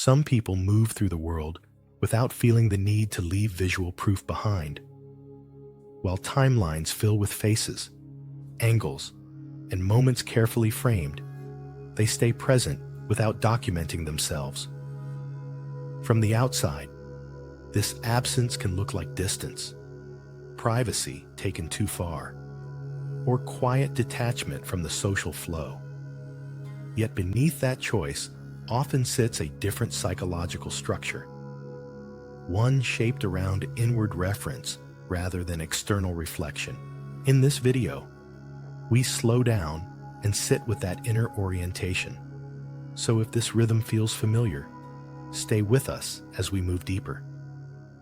Some people move through the world without feeling the need to leave visual proof behind, while timelines fill with faces, angles, and moments carefully framed. They stay present without documenting themselves. From the outside, this absence can look like distance, privacy taken too far, or quiet detachment from the social flow. Yet beneath that choice often sits a different psychological structure, one shaped around inward reference rather than external reflection. In this video, we slow down and sit with that inner orientation. So if this rhythm feels familiar, stay with us as we move deeper.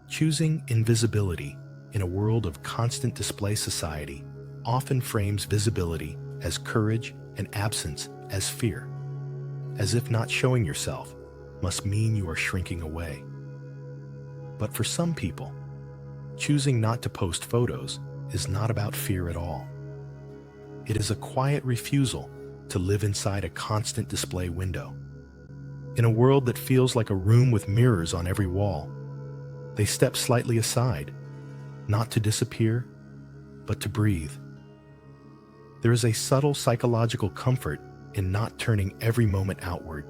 Choosing invisibility in a world of constant display society often frames visibility as courage and absence as fear, as if not showing yourself must mean you are shrinking away. But for some people, choosing not to post photos is not about fear at all. It is a quiet refusal to live inside a constant display window. In a world that feels like a room with mirrors on every wall, they step slightly aside, not to disappear, but to breathe. There is a subtle psychological comfort in not turning every moment outward.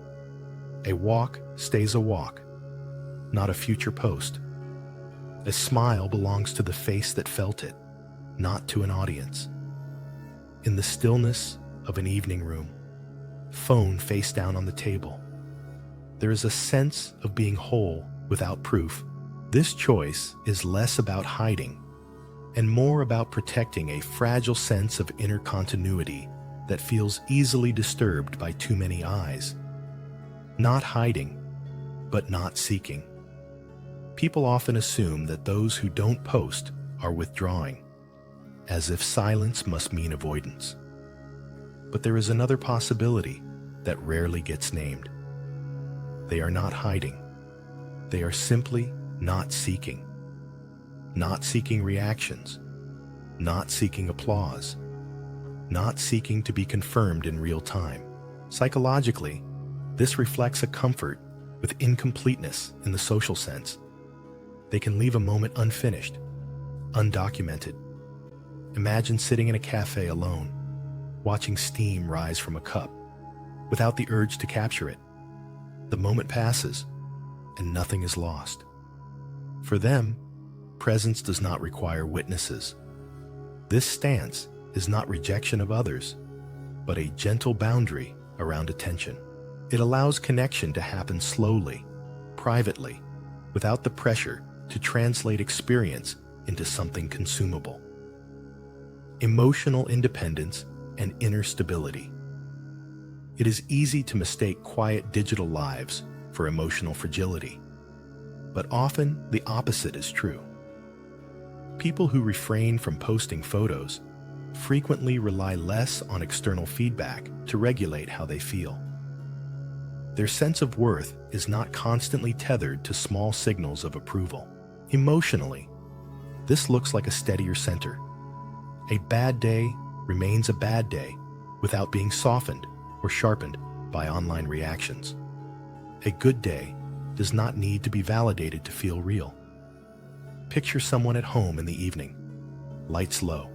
A walk stays a walk, not a future post. A smile belongs to the face that felt it, not to an audience. In the stillness of an evening room, phone face down on the table, there is a sense of being whole without proof. This choice is less about hiding and more about protecting a fragile sense of inner continuity that feels easily disturbed by too many eyes. Not hiding, but not seeking. People often assume that those who don't post are withdrawing, as if silence must mean avoidance. But there is another possibility that rarely gets named. They are not hiding. They are simply not seeking. Not seeking reactions. Not seeking applause. Not seeking to be confirmed in real time. Psychologically, this reflects a comfort with incompleteness in the social sense. They can leave a moment unfinished, undocumented. Imagine sitting in a cafe alone, watching steam rise from a cup, without the urge to capture it. The moment passes, and nothing is lost. For them, presence does not require witnesses. This stance is not rejection of others, but a gentle boundary around attention. It allows connection to happen slowly, privately, without the pressure to translate experience into something consumable. Emotional independence and inner stability. It is easy to mistake quiet digital lives for emotional fragility, but often the opposite is true. People who refrain from posting photos frequently rely less on external feedback to regulate how they feel. Their sense of worth is not constantly tethered to small signals of approval. Emotionally, this looks like a steadier center. A bad day remains a bad day without being softened or sharpened by online reactions. A good day does not need to be validated to feel real. Picture someone at home in the evening, lights low,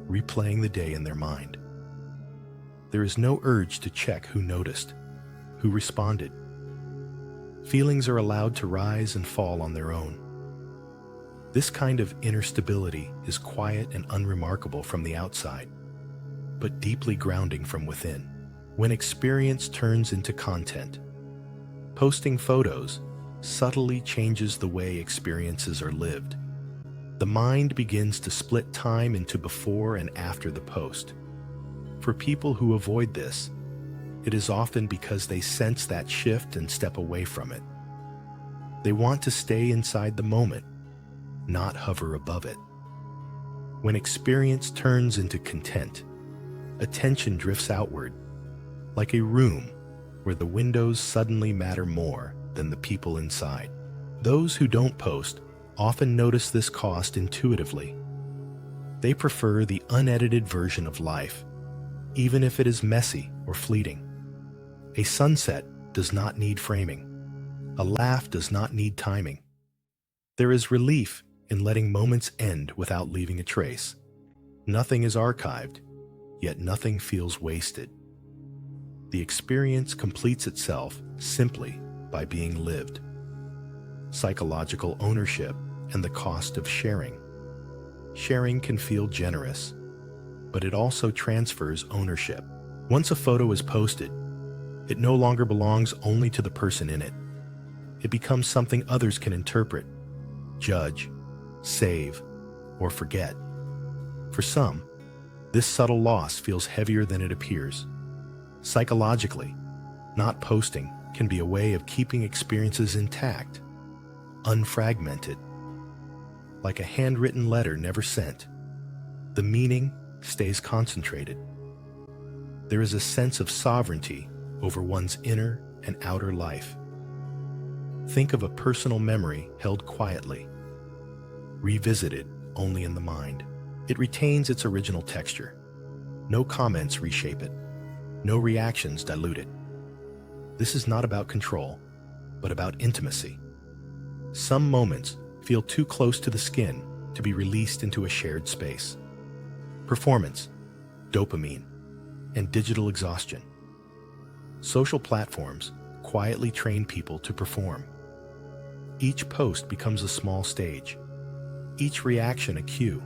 replaying the day in their mind. There is no urge to check who noticed, who responded. Feelings are allowed to rise and fall on their own. This kind of inner stability is quiet and unremarkable from the outside, but deeply grounding from within. When experience turns into content, posting photos subtly changes the way experiences are lived. The mind begins to split time into before and after the post. For people who avoid this, it is often because they sense that shift and step away from it. They want to stay inside the moment, not hover above it. When experience turns into content, attention drifts outward, like a room where the windows suddenly matter more than the people inside. Those who don't post often notice this cost intuitively. They prefer the unedited version of life, even if it is messy or fleeting. A sunset does not need framing. A laugh does not need timing. There is relief in letting moments end without leaving a trace. Nothing is archived, yet nothing feels wasted. The experience completes itself simply by being lived. Psychological ownership and the cost of sharing. Sharing can feel generous, but it also transfers ownership. Once a photo is posted, it no longer belongs only to the person in it. It becomes something others can interpret, judge, save, or forget. For some, this subtle loss feels heavier than it appears. Psychologically, not posting can be a way of keeping experiences intact, unfragmented. Like a handwritten letter never sent, the meaning stays concentrated. There is a sense of sovereignty over one's inner and outer life. Think of a personal memory held quietly, revisited only in the mind. It retains its original texture. No comments reshape it. No reactions dilute it. This is not about control, but about intimacy. Some moments feel too close to the skin to be released into a shared space. Performance, dopamine, and digital exhaustion. Social platforms quietly train people to perform. Each post becomes a small stage, each reaction a cue.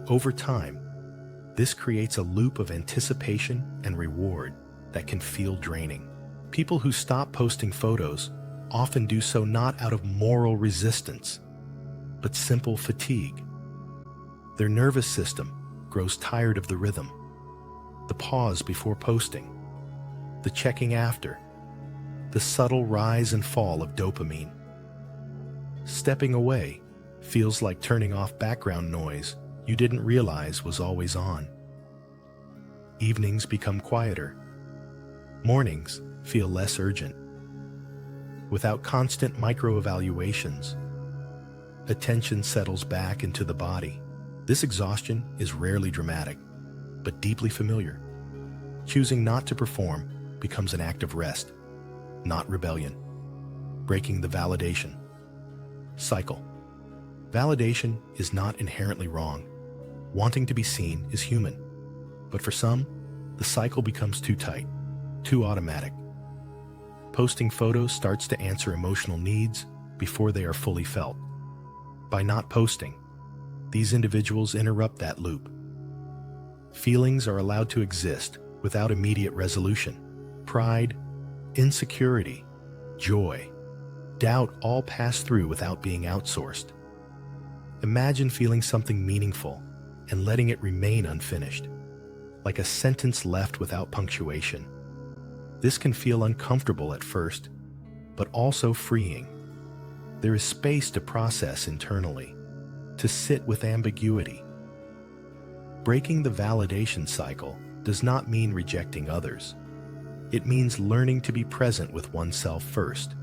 Over time, this creates a loop of anticipation and reward that can feel draining. People who stop posting photos often do so not out of moral resistance, but simple fatigue. Their nervous system grows tired of the rhythm, the pause before posting, the checking after, the subtle rise and fall of dopamine. Stepping away feels like turning off background noise you didn't realize was always on. Evenings become quieter. Mornings feel less urgent. Without constant micro-evaluations, attention settles back into the body. This exhaustion is rarely dramatic, but deeply familiar. Choosing not to perform becomes an act of rest, not rebellion. Breaking the validation cycle. Validation is not inherently wrong. Wanting to be seen is human. But for some, the cycle becomes too tight, too automatic. Posting photos starts to answer emotional needs before they are fully felt. By not posting, these individuals interrupt that loop. Feelings are allowed to exist without immediate resolution. Pride, insecurity, joy, doubt all pass through without being outsourced. Imagine feeling something meaningful and letting it remain unfinished, like a sentence left without punctuation. This can feel uncomfortable at first, but also freeing. There is space to process internally, to sit with ambiguity. Breaking the validation cycle does not mean rejecting others. It means learning to be present with oneself first,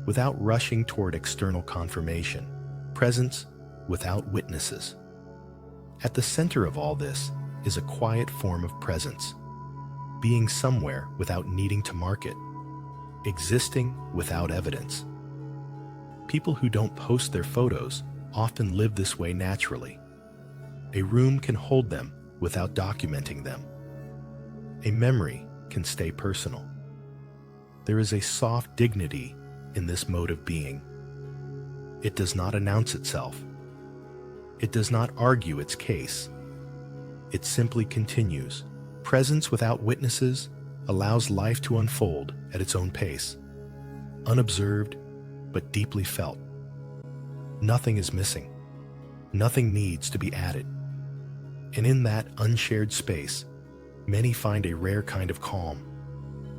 without rushing toward external confirmation. Presence without witnesses. At the center of all this is a quiet form of presence, being somewhere without needing to mark it, existing without evidence. People who don't post their photos often live this way naturally. A room can hold them without documenting them. A memory can stay personal. There is a soft dignity in this mode of being. It does not announce itself. It does not argue its case. It simply continues. Presence without witnesses allows life to unfold at its own pace, unobserved but deeply felt. Nothing is missing. Nothing needs to be added. And in that unshared space, many find a rare kind of calm,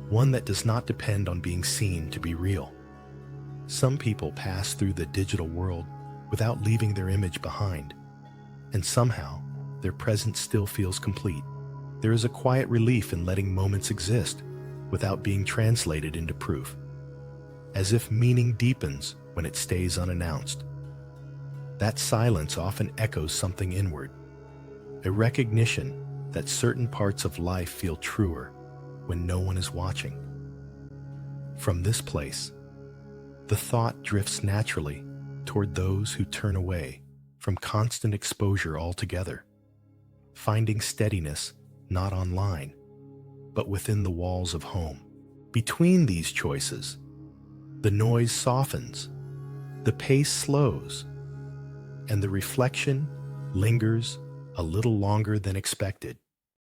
one that does not depend on being seen to be real. Some people pass through the digital world without leaving their image behind, and somehow their presence still feels complete. There is a quiet relief in letting moments exist without being translated into proof, as if meaning deepens when it stays unannounced. That silence often echoes something inward, a recognition that certain parts of life feel truer when no one is watching. From this place, the thought drifts naturally toward those who turn away from constant exposure altogether, finding steadiness not online, but within the walls of home. Between these choices, the noise softens, the pace slows, and the reflection lingers a little longer than expected.